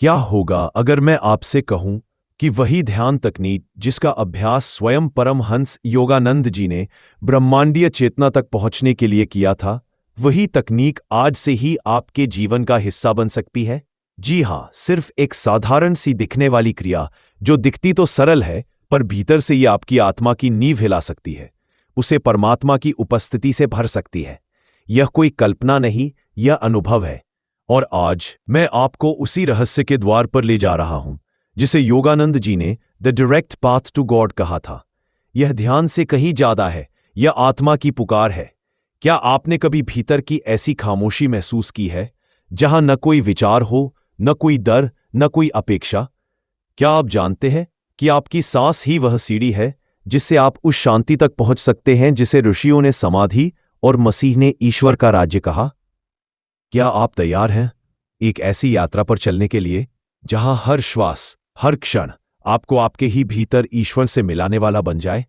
क्या होगा अगर मैं आपसे कहूं कि वही ध्यान तकनीक जिसका अभ्यास स्वयं परमहंस योगानंद जी ने ब्रह्मांडीय चेतना तक पहुंचने के लिए किया था, वही तकनीक आज से ही आपके जीवन का हिस्सा बन सकती है? जी हां, सिर्फ एक साधारण सी दिखने वाली क्रिया जो दिखती तो सरल है, पर भीतर से ये आपकी आत्मा की नींव हिला सकती है, उसे परमात्मा की उपस्थिति से भर सकती है। यह कोई कल्पना नहीं, यह अनुभव है। और आज मैं आपको उसी रहस्य के द्वार पर ले जा रहा हूं जिसे योगानंद जी ने the direct path to God कहा था। यह ध्यान से कहीं ज्यादा है, यह आत्मा की पुकार है। क्या आपने कभी भीतर की ऐसी खामोशी महसूस की है जहां न कोई विचार हो, न कोई डर, न कोई अपेक्षा? क्या आप जानते हैं कि आपकी सांस ही वह सीढ़ी है जिससे आप उस शांति तक पहुंच सकते हैं जिसे ऋषियों ने समाधि और मसीह ने ईश्वर का राज्य कहा? क्या आप तैयार हैं एक ऐसी यात्रा पर चलने के लिए जहां हर श्वास, हर क्षण आपको आपके ही भीतर ईश्वर से मिलाने वाला बन जाए?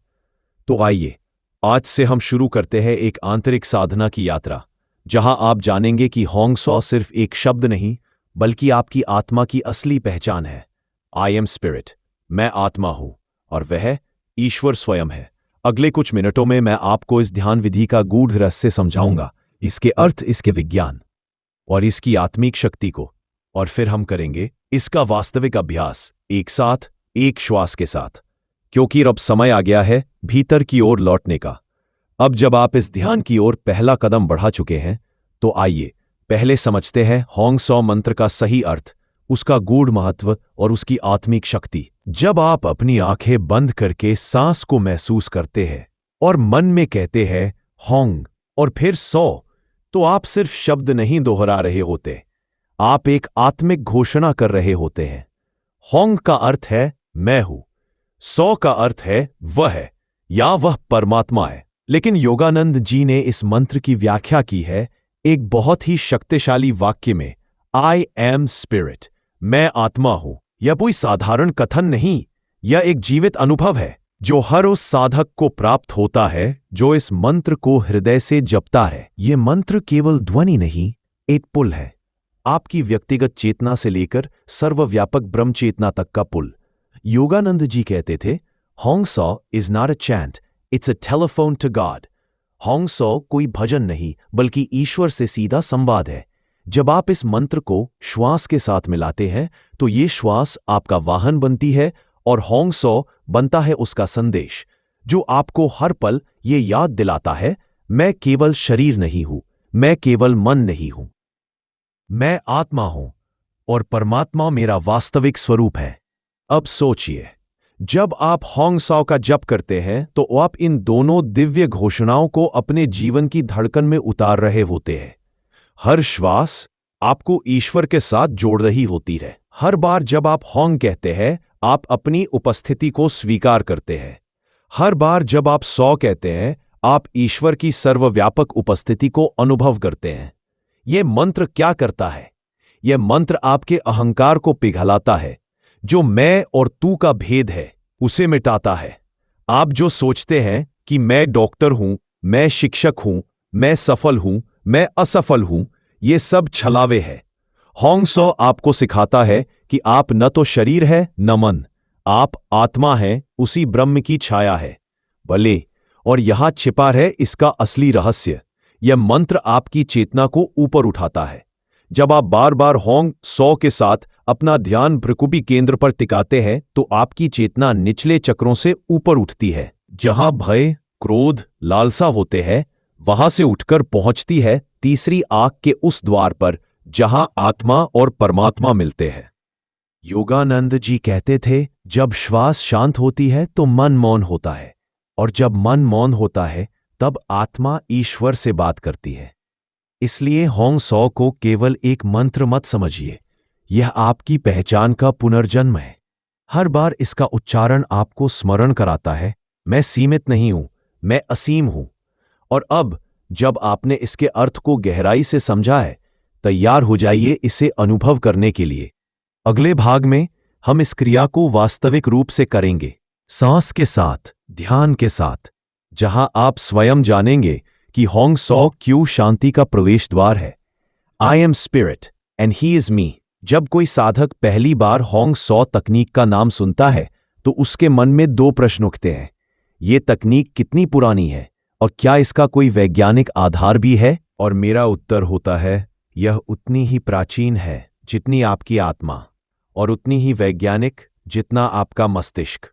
तो आइए, आज से हम शुरू करते हैं एक आंतरिक साधना की यात्रा, जहां आप जानेंगे कि होंग सो सिर्फ एक शब्द नहीं, बल्कि आपकी आत्मा की असली पहचान है। आई एम स्पिरिट, मैं आत्मा हूं, और वह ईश्वर स्वयं है। अगले कुछ मिनटों में मैं आपको इस ध्यान विधि का गूढ़ रहस्य समझाऊंगा, इसके अर्थ, इसके विज्ञान और इसकी आत्मिक शक्ति को। और फिर हम करेंगे इसका वास्तविक अभ्यास एक साथ, एक श्वास के साथ, क्योंकि अब समय आ गया है भीतर की ओर लौटने का। अब जब आप इस ध्यान की ओर पहला कदम बढ़ा चुके हैं, तो आइए पहले समझते हैं होंग सो मंत्र का सही अर्थ, उसका गूढ़ महत्व और उसकी आत्मिक शक्ति। जब आप अपनी आंखें बंद करके सांस को महसूस करते हैं और मन में कहते हैं होंग और फिर सो, तो आप सिर्फ शब्द नहीं दोहरा रहे होते, आप एक आत्मिक घोषणा कर रहे होते हैं। होंग का अर्थ है मैं हूं, सो का अर्थ है वह है या वह परमात्मा है। लेकिन योगानंद जी ने इस मंत्र की व्याख्या की है एक बहुत ही शक्तिशाली वाक्य में, आई एम स्पिरिट, मैं आत्मा हूं। यह कोई साधारण कथन नहीं, यह एक जीवित अनुभव है जो हर उस साधक को प्राप्त होता है जो इस मंत्र को हृदय से जपता है। यह मंत्र केवल ध्वनि नहीं, एक पुल है, आपकी व्यक्तिगत चेतना से लेकर सर्वव्यापक ब्रह्म चेतना तक का पुल। योगानंद जी कहते थे, होंग सो is not a chant, it's a telephone to God. होंग सो कोई भजन नहीं, बल्कि ईश्वर से सीधा संवाद है। जब आप इस मंत्र को श्वास के साथ मिलाते हैं, तो ये श्वास आपका वाहन बनती है और होंग सो बनता है उसका संदेश, जो आपको हर पल ये याद दिलाता है, मैं केवल शरीर नहीं हूं, मैं केवल मन नहीं हूं, मैं आत्मा हूं और परमात्मा मेरा वास्तविक स्वरूप है। अब सोचिए, जब आप होंग सो का जप करते हैं तो आप इन दोनों दिव्य घोषणाओं को अपने जीवन की धड़कन में उतार रहे होते हैं। हर श्वास आपको ईश्वर के साथ जोड़ रही होती है। हर बार जब आप होंग कहते हैं, आप अपनी उपस्थिति को स्वीकार करते हैं। हर बार जब आप सो कहते हैं, आप ईश्वर की सर्वव्यापक उपस्थिति को अनुभव करते हैं। यह मंत्र क्या करता है? यह मंत्र आपके अहंकार को पिघलाता है, जो मैं और तू का भेद है उसे मिटाता है। आप जो सोचते हैं कि मैं डॉक्टर हूं, मैं शिक्षक हूं, मैं सफल हूं, मैं असफल हूं, ये सब छलावे है। होंग सो आपको सिखाता है कि आप न तो शरीर है न मन, आप आत्मा हैं, उसी ब्रह्म की छाया है। भले, और यहां छिपा है इसका असली रहस्य। यह मंत्र आपकी चेतना को ऊपर उठाता है। जब आप बार बार होंग सो के साथ अपना ध्यान भ्रुकुटी केंद्र पर टिकाते हैं, तो आपकी चेतना निचले चक्रों से ऊपर उठती है। जहां भय, क्रोध, लालसा होते हैं, वहां से उठकर पहुंचती है तीसरी आंख के उस द्वार पर जहां आत्मा और परमात्मा मिलते हैं। योगानंद जी कहते थे, जब श्वास शांत होती है तो मन मौन होता है, और जब मन मौन होता है तब आत्मा ईश्वर से बात करती है। इसलिए होंग सो को केवल एक मंत्र मत समझिए, यह आपकी पहचान का पुनर्जन्म है। हर बार इसका उच्चारण आपको स्मरण कराता है, मैं सीमित नहीं हूं, मैं असीम हूं। और अब जब आपने इसके अर्थ को गहराई से समझा है, तैयार हो जाइए इसे अनुभव करने के लिए। अगले भाग में हम इस क्रिया को वास्तविक रूप से करेंगे, सांस के साथ, ध्यान के साथ, जहां आप स्वयं जानेंगे कि होंग सो क्यों शांति का प्रवेश द्वार है। I am spirit and he is me, जब कोई साधक पहली बार होंग सौ तकनीक का नाम सुनता है तो उसके मन में दो प्रश्न उठते हैं। ये तकनीक कितनी पुरानी है और क्या इसका कोई वैज्ञानिक आधार भी है? और मेरा उत्तर होता है, यह उतनी ही प्राचीन है जितनी आपकी आत्मा और उतनी ही वैज्ञानिक जितना आपका मस्तिष्क।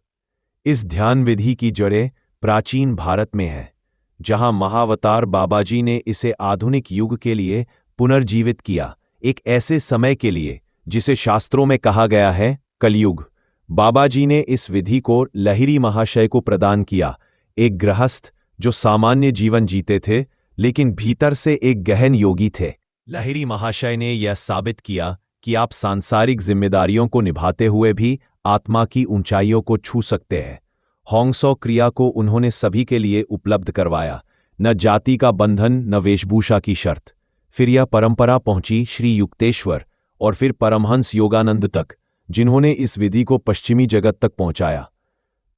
इस ध्यान विधि की जड़ें प्राचीन भारत में है, जहां महावतार बाबाजी ने इसे आधुनिक युग के लिए पुनर्जीवित किया, एक ऐसे समय के लिए जिसे शास्त्रों में कहा गया है कलयुग। बाबाजी ने इस विधि को लहिरी महाशय को प्रदान किया, एक गृहस्थ जो सामान्य जीवन जीते थे लेकिन भीतर से एक गहन योगी थे। लहिरी महाशय ने यह साबित किया कि आप सांसारिक जिम्मेदारियों को निभाते हुए भी आत्मा की ऊंचाइयों को छू सकते हैं। होंग सौ क्रिया को उन्होंने सभी के लिए उपलब्ध करवाया, न जाति का बंधन न वेशभूषा की शर्त। फिर यह परंपरा पहुंची श्री युक्तेश्वर और फिर परमहंस योगानंद तक, जिन्होंने इस विधि को पश्चिमी जगत तक पहुंचाया।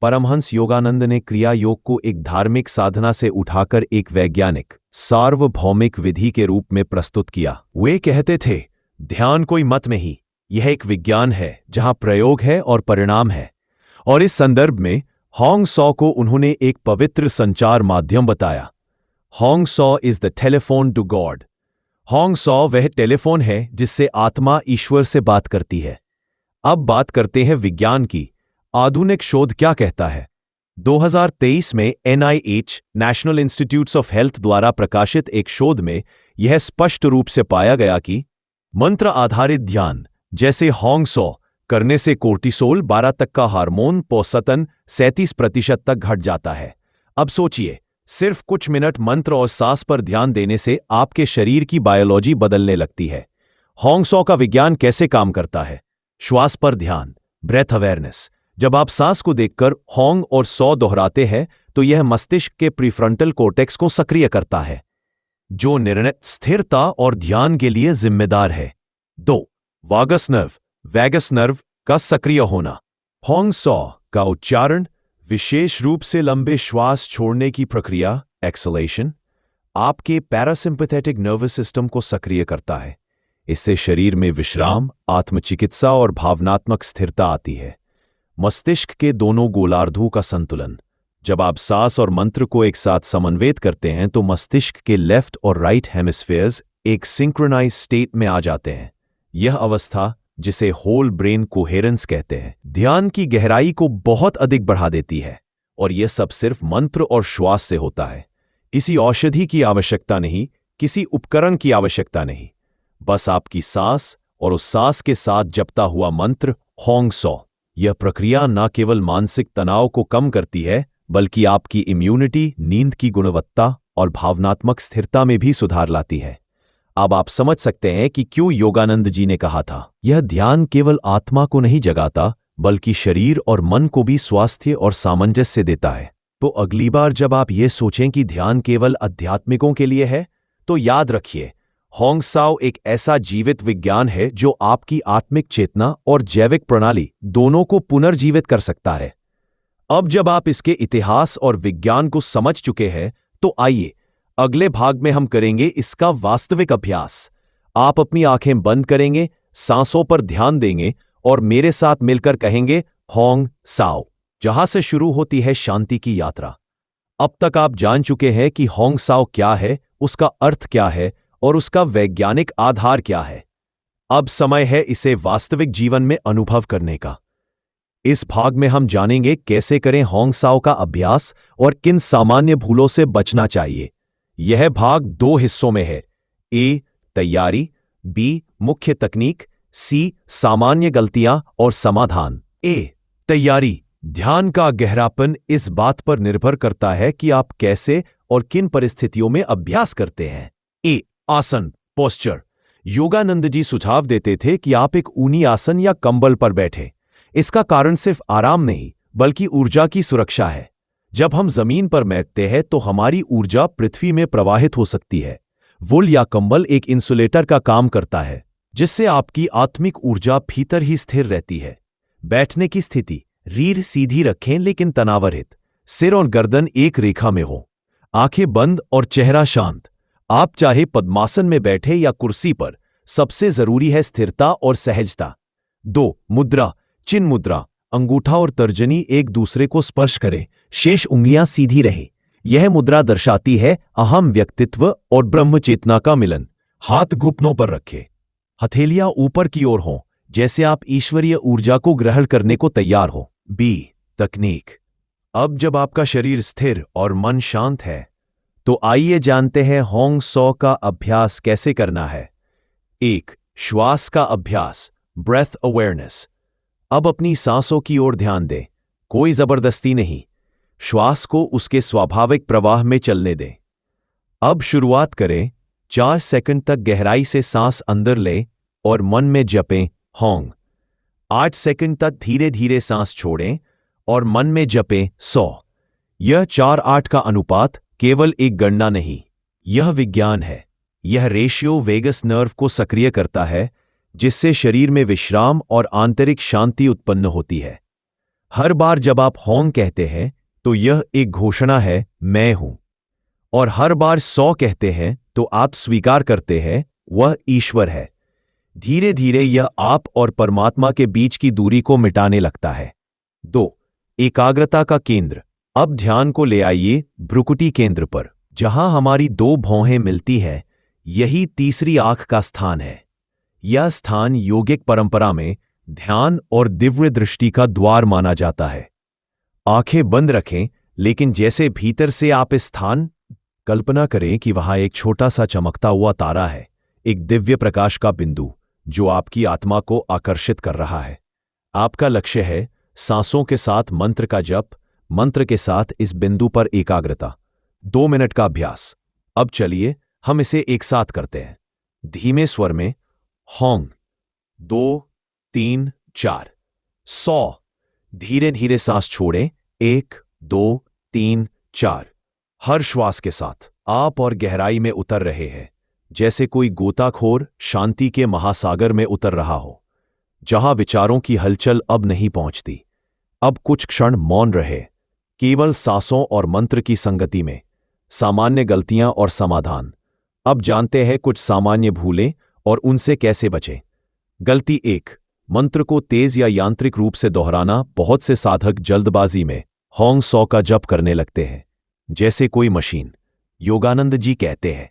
परमहंस योगानंद ने क्रिया योग को एक धार्मिक साधना से उठाकर एक वैज्ञानिक सार्वभौमिक विधि के रूप में प्रस्तुत किया। वे कहते थे, ध्यान कोई मत नहीं, यह एक विज्ञान है जहां प्रयोग है और परिणाम है। और इस संदर्भ में होंग सौ को उन्होंने एक पवित्र संचार माध्यम बताया। Hong Sau is the telephone to God. Hong Sau वह टेलीफोन है जिससे आत्मा ईश्वर से बात करती है। अब बात करते हैं विज्ञान की। आधुनिक शोध क्या कहता है? 2023 में NIH national institutes of health द्वारा प्रकाशित एक शोध में यह स्पष्ट रूप से पाया गया कि मंत्र आधारित ध्यान जैसे होंग सौ करने से कोर्टिसोल 12 तक का हार्मोन औसतन 37% तक घट जाता है। अब सोचिए, सिर्फ कुछ मिनट मंत्र और सांस पर ध्यान देने से आपके शरीर की बायोलॉजी बदलने लगती है। होंग सौ का विज्ञान कैसे काम करता है? श्वास पर ध्यान, ब्रेथ अवेयरनेस। जब आप सांस को देखकर होंग और सौ दोहराते हैं तो यह मस्तिष्क के प्रीफ्रंटल कोर्टेक्स को सक्रिय करता है, जो निर्णय, स्थिरता और ध्यान के लिए जिम्मेदार है। 2. वैगस नर्व का सक्रिय होना। होंग सौ का उच्चारण, विशेष रूप से लंबे श्वास छोड़ने की प्रक्रिया एक्सलेशन, आपके पैरासिम्पैथेटिक नर्वस सिस्टम को सक्रिय करता है। इससे शरीर में विश्राम, आत्मचिकित्सा और भावनात्मक स्थिरता आती है। मस्तिष्क के दोनों गोलार्धों का संतुलन। जब आप सांस और मंत्र को एक साथ समन्वित करते हैं तो मस्तिष्क के लेफ्ट और राइट हेमिस्फेयर्स एक सिंक्रोनाइज स्टेट में आ जाते हैं। यह अवस्था, जिसे होल ब्रेन कोहेरेंस कहते हैं, ध्यान की गहराई को बहुत अधिक बढ़ा देती है। और यह सब सिर्फ मंत्र और श्वास से होता है। किसी औषधि की आवश्यकता नहीं, किसी उपकरण की आवश्यकता नहीं, बस आपकी सांस और उस सांस के साथ जपता हुआ मंत्र होंग सौ। यह प्रक्रिया न केवल मानसिक तनाव को कम करती है बल्कि आपकी इम्यूनिटी, नींद की गुणवत्ता और भावनात्मक स्थिरता में भी सुधार लाती है। अब आप समझ सकते हैं कि क्यों योगानंद जी ने कहा था, यह ध्यान केवल आत्मा को नहीं जगाता बल्कि शरीर और मन को भी स्वास्थ्य और सामंजस्य देता है। तो अगली बार जब आप ये सोचें कि ध्यान केवल आध्यात्मिकों के लिए है, तो याद रखिए, होंग सौ एक ऐसा जीवित विज्ञान है जो आपकी आत्मिक चेतना और जैविक प्रणाली दोनों को पुनर्जीवित कर सकता है। अब जब आप इसके इतिहास और विज्ञान को समझ चुके हैं, तो आइए अगले भाग में हम करेंगे इसका वास्तविक अभ्यास। आप अपनी आंखें बंद करेंगे, सांसों पर ध्यान देंगे और मेरे साथ मिलकर कहेंगे होंग सौ, जहां से शुरू होती है शांति की यात्रा। अब तक आप जान चुके हैं कि होंग सौ क्या है, उसका अर्थ क्या है और उसका वैज्ञानिक आधार क्या है। अब समय है इसे वास्तविक जीवन में अनुभव करने का। इस भाग में हम जानेंगे कैसे करें होंग सौ का अभ्यास और किन सामान्य भूलों से बचना चाहिए। यह भाग 2 हिस्सों में है। ए, तैयारी, बी, मुख्य तकनीक, सी, सामान्य गलतियां और समाधान। ए, तैयारी। ध्यान का गहरापन इस बात पर निर्भर करता है कि आप कैसे और किन परिस्थितियों में अभ्यास करते हैं। ए, आसन, पोस्चर। योगानंद जी सुझाव देते थे कि आप एक ऊनी आसन या कंबल पर बैठे। इसका कारण सिर्फ आराम नहीं बल्कि ऊर्जा की सुरक्षा है। जब हम जमीन पर बैठते हैं तो हमारी ऊर्जा पृथ्वी में प्रवाहित हो सकती है। वूल या कंबल एक इंसुलेटर का काम करता है, जिससे आपकी आत्मिक ऊर्जा भीतर ही स्थिर रहती है। बैठने की स्थिति, रीढ़ सीधी रखें लेकिन तनावरहित। सिर और गर्दन एक रेखा में हो, आंखें बंद और चेहरा शांत। आप चाहे पद्मासन में बैठे या कुर्सी पर, सबसे जरूरी है स्थिरता और सहजता। 2. मुद्रा। चिन्ह मुद्रा। अंगूठा और तर्जनी एक दूसरे को स्पर्श करें, शेष उंगलियां सीधी रहे। यह मुद्रा दर्शाती है अहम व्यक्तित्व और ब्रह्म चेतना का मिलन। हाथ घुटनों पर रखें, हथेलियां ऊपर की ओर हों, जैसे आप ईश्वरीय ऊर्जा को ग्रहण करने को तैयार हो। बी. तकनीक। अब जब आपका शरीर स्थिर और मन शांत है, तो आइए जानते हैं होंग सौ का अभ्यास कैसे करना है। 1. श्वास का अभ्यास, ब्रेथ अवेयरनेस। अब अपनी सांसों की ओर ध्यान दें, कोई जबरदस्ती नहीं। श्वास को उसके स्वाभाविक प्रवाह में चलने दें। अब शुरुआत करें। 4 सेकंड तक गहराई से सांस अंदर लें और मन में जपें होंग। 8 सेकंड तक धीरे धीरे सांस छोड़ें और मन में जपें 100। यह 4-8 का अनुपात केवल एक गणना नहीं, यह विज्ञान है। यह रेशियो वेगस नर्व को सक्रिय करता है, जिससे शरीर में विश्राम और आंतरिक शांति उत्पन्न होती है। हर बार जब आप होंग कहते हैं, तो यह एक घोषणा है, मैं हूं। और हर बार 100 कहते हैं, तो आप स्वीकार करते हैं, वह ईश्वर है। धीरे धीरे यह आप और परमात्मा के बीच की दूरी को मिटाने लगता है। 2. एकाग्रता का केंद्र। अब ध्यान को ले आइए भ्रुकुटी केंद्र पर, जहां हमारी 2 भौहें मिलती हैं। यही तीसरी आंख का स्थान है। यह स्थान योगिक परंपरा में ध्यान और दिव्य दृष्टि का द्वार माना जाता है। आंखें बंद रखें, लेकिन जैसे भीतर से आप इस स्थान कल्पना करें कि वहां एक छोटा सा चमकता हुआ तारा है, एक दिव्य प्रकाश का बिंदु जो आपकी आत्मा को आकर्षित कर रहा है। आपका लक्ष्य है सांसों के साथ मंत्र का जप, मंत्र के साथ इस बिंदु पर एकाग्रता। 2 मिनट का अभ्यास। अब चलिए हम इसे एक साथ करते हैं। धीमे स्वर में होंग। 2, 3, 4। 100। धीरे धीरे सांस छोड़ें। 1, 2, 3, 4। हर श्वास के साथ आप और गहराई में उतर रहे हैं, जैसे कोई गोताखोर शांति के महासागर में उतर रहा हो, जहां विचारों की हलचल अब नहीं पहुंचती। अब कुछ क्षण मौन रहे, केवल सांसों और मंत्र की संगति में। सामान्य गलतियां और समाधान। अब जानते हैं कुछ सामान्य भूलें और उनसे कैसे बचें। गलती 1, मंत्र को तेज या यांत्रिक रूप से दोहराना। बहुत से साधक जल्दबाजी में होंग सौ का जप करने लगते हैं, जैसे कोई मशीन। योगानंद जी कहते हैं,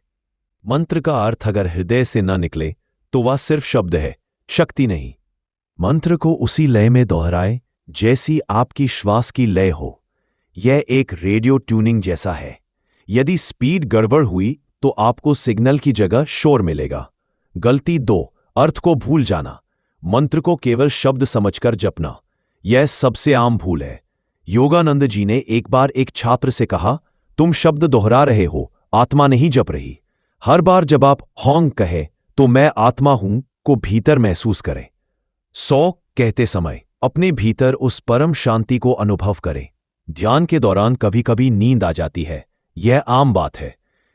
मंत्र का अर्थ अगर हृदय से न निकले तो वह सिर्फ शब्द है, शक्ति नहीं। मंत्र को उसी लय में दोहराए जैसी आपकी श्वास की लय हो। यह एक रेडियो ट्यूनिंग जैसा है। यदि स्पीड गड़बड़ हुई तो आपको सिग्नल की जगह शोर मिलेगा। गलती 2, अर्थ को भूल जाना। मंत्र को केवल शब्द समझकर जपना। यह सबसे आम भूल है। योगानंद जी ने एक बार एक छात्र से कहा, तुम शब्द दोहरा रहे हो, आत्मा नहीं जप रही। हर बार जब आप होंग कहे तो मैं आत्मा हूं को भीतर महसूस करें। 100 कहते समय अपने भीतर उस परम शांति को अनुभव करें। ध्यान के दौरान कभी कभी नींद आ जाती है, यह आम बात है।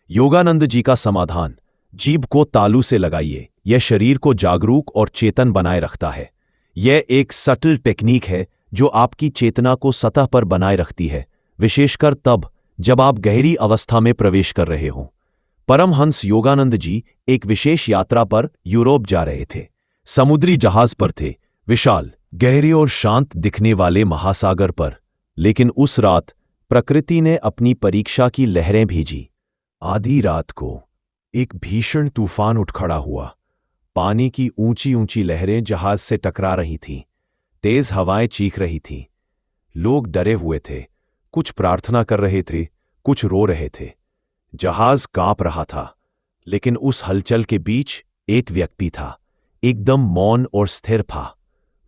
योगानंद जी का समाधान, जीभ को तालू से लगाइए। यह शरीर को जागरूक और चेतन बनाए रखता है। यह एक सटल टेक्निक है जो आपकी चेतना को सतह पर बनाए रखती है, विशेषकर तब जब आप गहरी अवस्था में प्रवेश कर रहे हों। परमहंस योगानंद जी एक विशेष यात्रा पर यूरोप जा रहे थे। समुद्री जहाज पर थे, विशाल, गहरे और शांत दिखने वाले महासागर पर। लेकिन उस रात प्रकृति ने अपनी परीक्षा की लहरें भेजी। आधी रात को एक भीषण तूफान उठ खड़ा हुआ। पानी की ऊंची ऊंची लहरें जहाज से टकरा रही थीं, तेज हवाएं चीख रही थीं। लोग डरे हुए थे, कुछ प्रार्थना कर रहे थे, कुछ रो रहे थे। जहाज कांप रहा था, लेकिन उस हलचल के बीच एक व्यक्ति था, एकदम मौन और स्थिर था।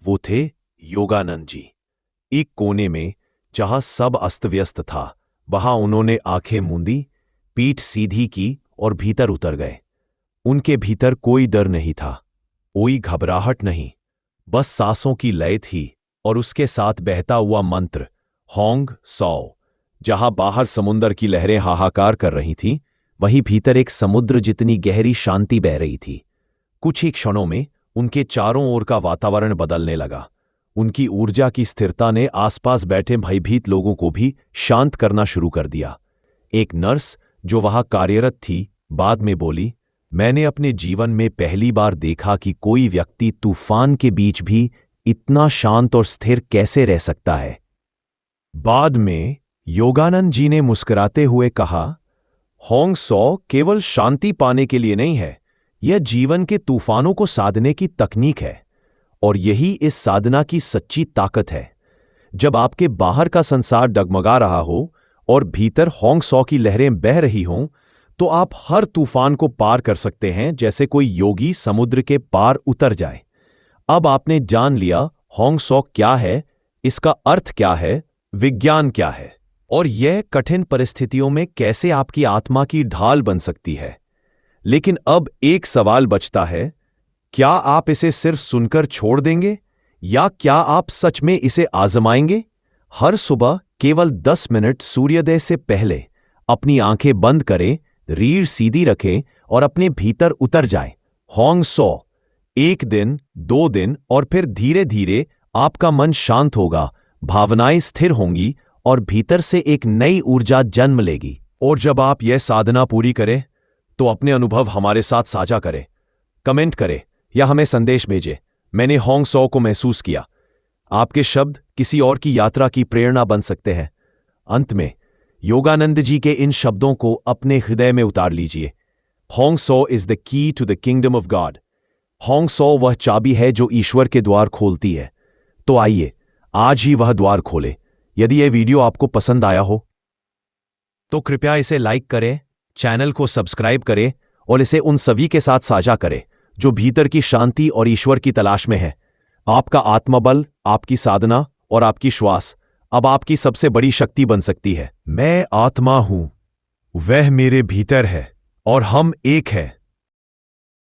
वो थे योगानंद जी। एक कोने में, जहां सब अस्त व्यस्त था, वहां उन्होंने आंखें मूंदी, पीठ सीधी की और भीतर उतर गए। उनके भीतर कोई डर नहीं था, कोई घबराहट नहीं, बस सांसों की लय थी और उसके साथ बहता हुआ मंत्र होंग सौ। जहां बाहर समुद्र की लहरें हाहाकार कर रही थीं, वहीं भीतर एक समुद्र जितनी गहरी शांति बह रही थी। कुछ ही क्षणों में उनके चारों ओर का वातावरण बदलने लगा। उनकी ऊर्जा की स्थिरता ने आसपास बैठे भयभीत लोगों को भी शांत करना शुरू कर दिया। एक नर्स जो वहां कार्यरत थी बाद में बोली, मैंने अपने जीवन में पहली बार देखा कि कोई व्यक्ति तूफान के बीच भी इतना शांत और स्थिर कैसे रह सकता है। बाद में योगानंद जी ने मुस्कुराते हुए कहा, होंग सो केवल शांति पाने के लिए नहीं है, यह जीवन के तूफानों को साधने की तकनीक है, और यही इस साधना की सच्ची ताकत है। जब आपके बाहर का संसार डगमगा रहा हो और भीतर होंग सो की लहरें बह रही हों, तो आप हर तूफान को पार कर सकते हैं जैसे कोई योगी समुद्र के पार उतर जाए। अब आपने जान लिया होंग सो क्या है, इसका अर्थ क्या है, विज्ञान क्या है, और यह कठिन परिस्थितियों में कैसे आपकी आत्मा की ढाल बन सकती है। लेकिन अब एक सवाल बचता है, क्या आप इसे सिर्फ सुनकर छोड़ देंगे या क्या आप सच में इसे आजमाएंगे? हर सुबह केवल 10 मिनट सूर्योदय से पहले अपनी आंखें बंद करें, रीढ़ सीधी रखें और अपने भीतर उतर जाएं। होंग सो 1 दिन, 2 दिन और फिर धीरे धीरे आपका मन शांत होगा, भावनाएं स्थिर होंगी और भीतर से एक नई ऊर्जा जन्म लेगी। और जब आप यह साधना पूरी करें तो अपने अनुभव हमारे साथ साझा करें, कमेंट करें या हमें संदेश भेजें। मैंने होंग सो को महसूस किया। आपके शब्द किसी और की यात्रा की प्रेरणा बन सकते हैं। अंत में योगानंद जी के इन शब्दों को अपने हृदय में उतार लीजिए। होंग सो is the key to the kingdom of God. होंग सो वह चाबी है जो ईश्वर के द्वार खोलती है। तो आइए आज ही वह द्वार खोले। यदि यह वीडियो आपको पसंद आया हो तो कृपया इसे लाइक करें, चैनल को सब्सक्राइब करें और इसे उन सभी के साथ साझा करें जो भीतर की शांति और ईश्वर की तलाश में है। आपका आत्मबल, आपकी साधना और आपकी श्वास अब आपकी सबसे बड़ी शक्ति बन सकती है। मैं आत्मा हूं, वह मेरे भीतर है और हम एक हैं।